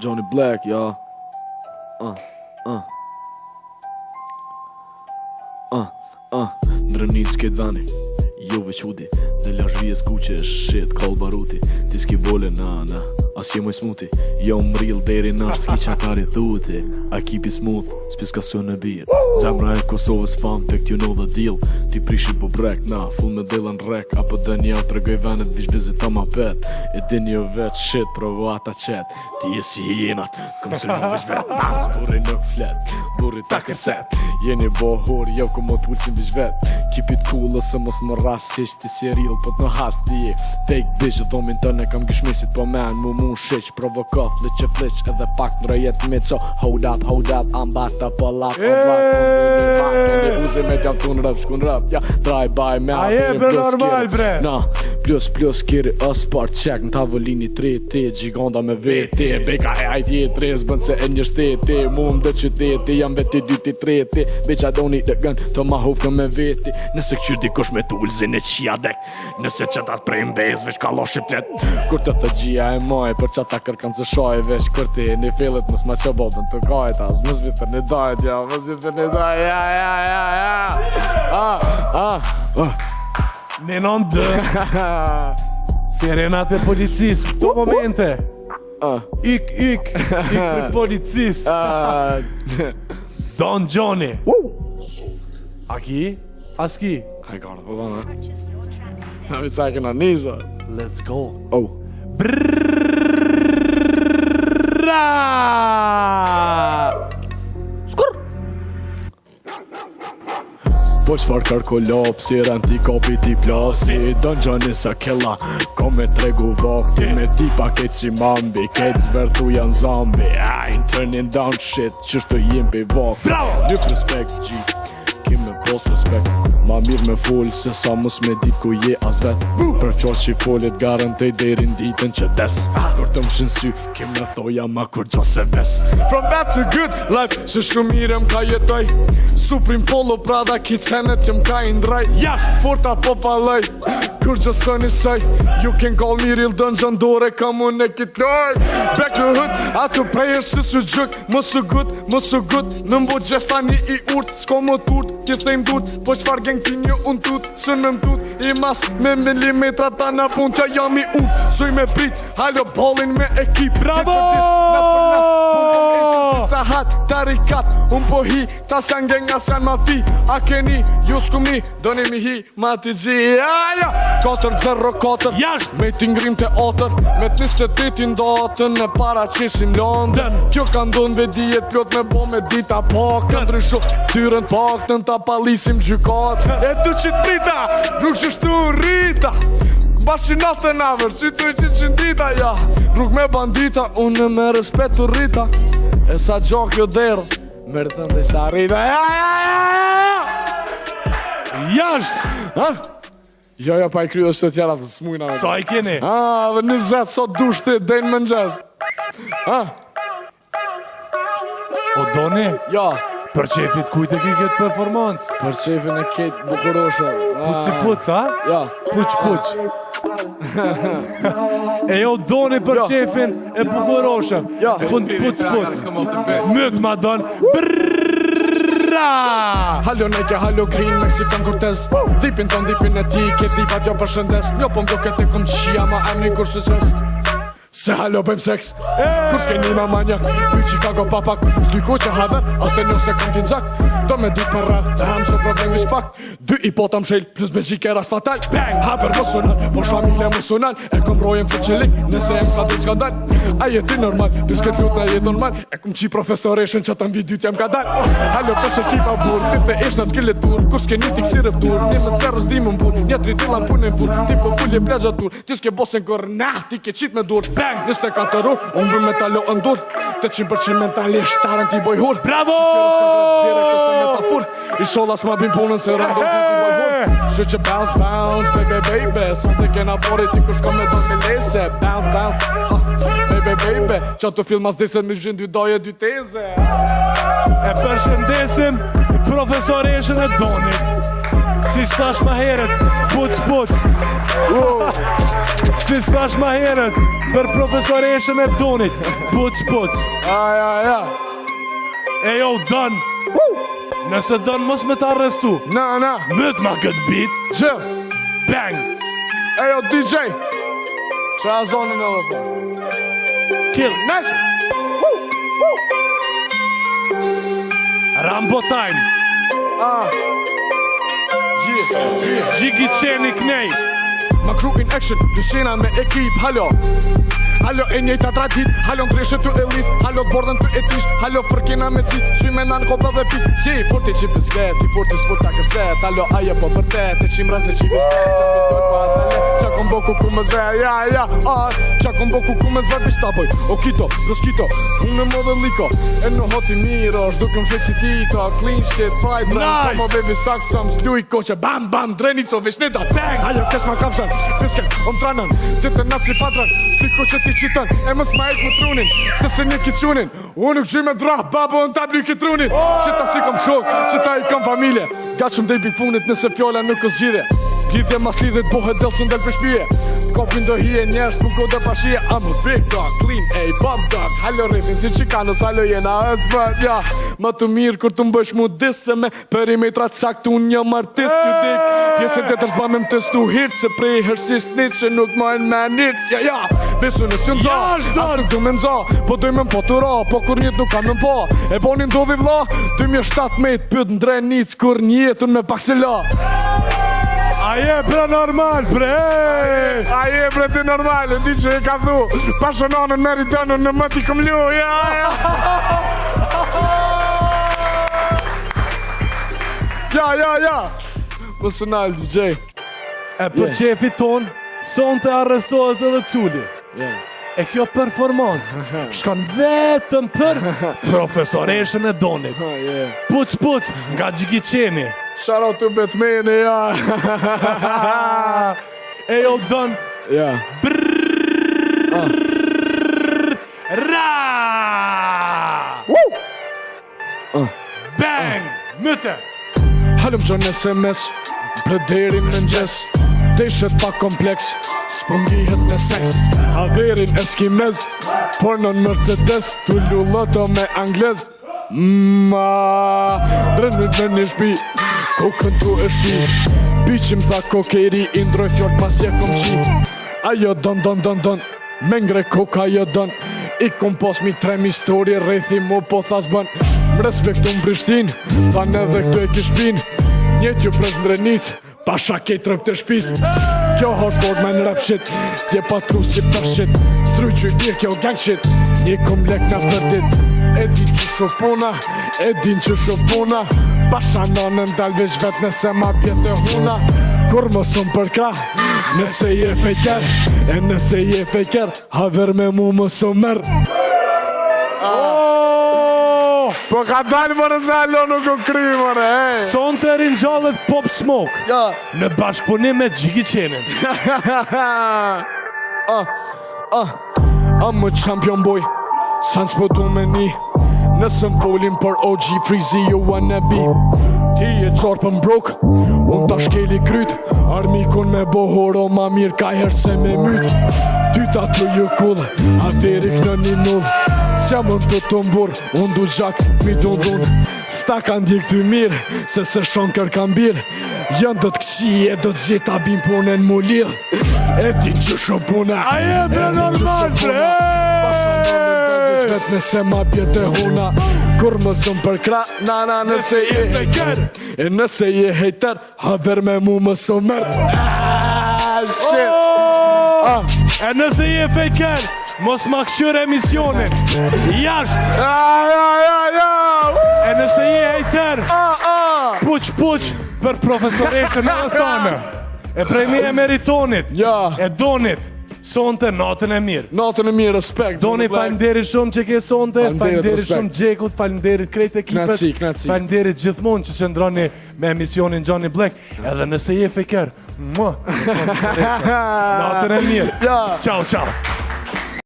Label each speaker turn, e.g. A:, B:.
A: Johnny Black, ja. Ndrënit s'ke dhani, jo veç hudi. Dhe lash vjes kuqe, shit, kall baruti. Ti s'ki vole na, as je moj smuti. Jo m'ril deri nash, s'ki qatari thuti. I keep it smooth, s'pis ka së në bir. Zemra e Kosovës fan, fact you know the deal. Ti prishi po brek, na, full me dillën rek. Apo dë një të regoj venet, vish vizita ma pet. E din jo vet, shit, provo ata qet. Ti je si hienat, kom se më vish vet. Burri nuk flet, burri ta kërset. Jeni bohur, jo ku më t'pullësin vish vet. Keep it cool, ose mos më ras, hish ti si real, po t'në has ti je. Fake bitch, dhomin tëne kam gëshmesit po men. Mu shiq, provokof, liqe fliq, edhe pak në rajet me co. Hold up, I'm about to pull up. Keni uzi me t'jam t'un rëp, shkun rëp. Ja, drive by me
B: a je bre normal bre.
A: Na, plus kiri sport check. Në tavolini 3T, gjigonda me veti. Beka e ajtje 3, bën se e një shteti. Mu më dhe qyteti, jam veti 2-3. Bitch I don't need the gun, të ma huftë me veti. Nëse këqyr dikush me t'ullzin e qia dek. Nëse që ta t'prej mbez, veç kalosh i flet. Kur të gjia e moj, për që ta kërkan zë shoj. Veç kur ti një fillet, mës ma që bobën të kajta. Mës vi për një dajt, ja, mës vi për një dajt, ja.
B: Nenon dë Serenat e policis, këto momente. Ik për policis. Don Johnny. A ki? As ki?
A: I got it, hold on, Now we taking our knees up.
B: Let's go.
A: Oh.
B: Skur!
A: Po qfar kërkollop, si renti kopi ti plasi. Don Johnny sa kella, ko me tregu vakti. Me ti paket si mambi, ketë zvertu janë zambi. I ain't turning down shit, qështu jem pe vak.
B: Bravo!
A: Një respect, G, kim me post respect. Ma mirë me full, se sa mus me dit ku je as vet. Për fjall që i follet garantej derin ditën që des. Kur të më shënsy, kim me thoja ma kur gjo se ves. From bad to good life, që shumë mire m'ka jetoj. Supreme Polo Prada, kitsenet që m'ka indraj. Jasht, forta po palaj, kur gjo së njësaj. You can call me real dungeon, dore ka mu ne kitloj. Back to hood, ato prejer së su gjëk. Mësë good, në mbo gjesta një i urt. S'ko më turt, që thejmë durt, po qfar gen ti një unë tut, së në mtut. I mas me milimetra ta në pun që jam i unë. Suj me prit, halo ballin me ekip.
B: Bravo!
A: Sa hat, tarikat, unë po hi, ta s'jan geng as janë ma fi. A keni, ju s'kumni, doni mi hi, ma ti gji. 4-0-4,
B: Jasht!
A: me t'ingrim të otër. Me t'28 datën e para qesim London. Kjo ka ndonë vedijet plot me bo me dita pak. Ndrysho, tyren pak, në ta palisim gjykat. E 200 drita, nuk që shtu rrita. Bashkinatë e naver, si të 200 dita, ja. Rrug me bandita, unë me respekt të rrita. E sa gjok jo derë, mërë thëmë dhe sa rrita.
B: Jasht!
A: Ha? Jo, pa i kryo është të tjera të smujna.
B: Sa i keni?
A: Dhe 20 sot dushti, dejnë më njës.
B: O doni?
A: Ja,
B: Për qefit kujt e ki këtë performancë?
A: për qefin e ketë bukuroshe.
B: Puc, a?
A: Ja.
B: Puq. E jo doni për qefin e bukuroshe.
A: Ja.
B: Fund puc. Myt ma don.
A: Halo Nike, halo Green, Mexican Cortez. Dipin e ti, ke dipat jo për shëndes. Njo po m'do këtë e kom qia, ma emri kur së qës. Se halo bëjmë seks, kur s'keni ma manjak. Pyj Chicago papak, s'dyko që haver, as të njëse kom t'in zak. Do me dit për rreth, të ham së problemi shpak. 2 i potam shel, plus Belgjike ras fatal. Bang, haver më sunan, posh familje më sunan. E kom rojen për qëlik, nëse jem ka dhejt s'ka dal. A jeti normal, dis këtë ljut në jetë normal. E kom qi profesoreshën që të mbi dyt jem ka dal. Halo pësh ekipa bur, ti të ish në skillet dur. Kur s'keni ti kësire dur, ti më të ferës di më mbur. Njetri ti lan punin pur, ti po fullje plagja dur. Ti s'ke bosen kër nah, ti ke qit me dur. Bang, 24 orë, unë vë metalo ndur. 800% mentalisht shtarën ti boj hur.
B: Bravo!
A: I sholas ma bim punën se rëndon ti boj hur. Shë që bounce, baby. Sot e kena pori ti kush kom me do me lese. Bounce, baby. Qa të film as desen mi vjen 2 daje 2 teze.
B: E përshëndesim profesoreshën e Donit. Si thash ma herët, puc Si thash ma herët, për profesoreshën e Donit, puc
C: Ja.
B: E jo, Don, nëse Don mos me t'arrestu,
C: Na.
B: mët ma këtë bit,
C: Chill.
B: bang,
C: Ejo, DJ. Qa zonin edhe po?
B: kill,
C: Nice.
B: Rambo time, Gjigi qeni knej,
C: Ma crew in action, Lucina me ekip, halo e njejta tradit, halo n'treshe të elis, halo t'bordën të etish, halo fërkina me cit, sy me nanë kobra dhe pit, si furti qip të sket, i furti s'furta kërset, halo aje po përtet, e qim rënë se qipi qa kom bo ku me zve, ja, qa kom bo ku me zve, bishta boj, o kito, roskito, unë me modë liko, e në hoti miro, shdukem shvek si tito, clean shit, pride,
B: Nice.
C: Como baby saksam, sluj koqe, bam, drenico, vishnita, bang, ajo kes ma kapshan, piske, tranën, gjithë në si patran, tiko që ti qitën, e mës ma ek më trunin, se se një kiqunin, unë nuk gjy me drah, babo në tabli kitrunin, qita si kom shok, qita i kom familje, gatshëm dhe i bifunit nëse fjolla nuk është gjidhe, lidhje mas lidhet bohet delë sën del për shpije, kopin do hije njerës për kode pashije, I'm a big dog, clean, ey, bomb dog, halo rritin si Chicanos, halo jena husband, ja, ma të mirë kur të mbësh mu disë, me perimetrat saktu unë jam artist, ju dik, pjesën të të shba me më testu hit, se prej hërshis nit që nuk majnë me nit, ja, besu në s'ju nëza, as nuk du me nëza, po dojmë më po të ra, po kur njët nuk kanë më po, e boni ndodhi vla, 2017 pyt në drenic, kur njetën me pak se la.
B: aje bre normal, bre,
C: Aje bre ti normal, di që e ka thu, pashonanën meritonën në më t'i këm lu, ja. Ja, personal DJ.
B: e për qefi ton, son të arrestohet edhe Culi. E kjo performancë shkon vetëm për profesoreshën e Donit. Puc, nga Gjigi qeni.
C: Shout out to Batman, ja.
B: E jo Don,
C: Ja.
B: ra! Bang! Mëte!
C: Halëm që në SMS, prederin në njës, deshet pa kompleks, s'pungihet në seks, haverin eskimez, por në Mercedes, tu lulloto me anglez, Drënit në një shpi, kokën tu e shpi, biqim tha kokeri, indroj fjort mas je kom qi, ajo don, me ngre koka ajo don, i kom pos mi 3 histori, rejthi mu po thas bën, më respektu më Prishtin, than edhe këtu e kishpin, njët ju prez ndrenic, pasha kej trëp të shpis, kjo hardcore man rap shit, tje patru si për shit, stryq që i birë kjo gang shit, një kom lek na për dit, e din që shopuna, pasha nanën dal veç vet nëse ma pjetë e huna, kur mos unë për krah, nëse je fejker, e nëse je fejker, haver me mu mos unë merë. Po ka dalë më nëse alo nuk u kry mëre, hej.
B: Son të rinjallet Pop Smoke
C: Ja.
B: në bashkëpunim me Gjigi qenin.
C: I'm a champion boy, sans po du me ni, nësëm folim për OG Freezy you wanna be. Ti e qarë për mbrok, unë ta shkeli kryt, armikun me bohoro ma mirë ka herë se me myt. Dyta të ju kull, ateri kënë një null, s'jam unë të të mbur, unë du gjak, mi du dhun. Sta kanë dik të mirë, se se shon kër kanë birë, jënë do të këqi e do të gjitha bim punën mu lirë. E din që shumë puna,
B: Aje bre normal, bre!
C: Vet nëse ma bjetë e huna, kur më sëmë për kra, nana nëse je hejter, e nëse je hejter, haver me mu më sëmë mërë. Shit!
B: E nëse je fejker, mos ma këshyr emisionin. Jasht! E nëse je hejter, puq për profesoreshën e tonë. E prejmi e meritonit,
C: Ja.
B: e Donit, sonte natën e mirë.
C: Natën e mirë, respekt.
B: Doni, falemderit shumë që ke sonte, falemderit
C: respekt.
B: shumë Gjekut, falemderit krejt ekipet,
C: Knaci.
B: falemderit gjithmonë që qëndroni me emisionin Johnny Black, edhe nëse je fejker, natën e mirë.
C: Ja.
B: Ciao.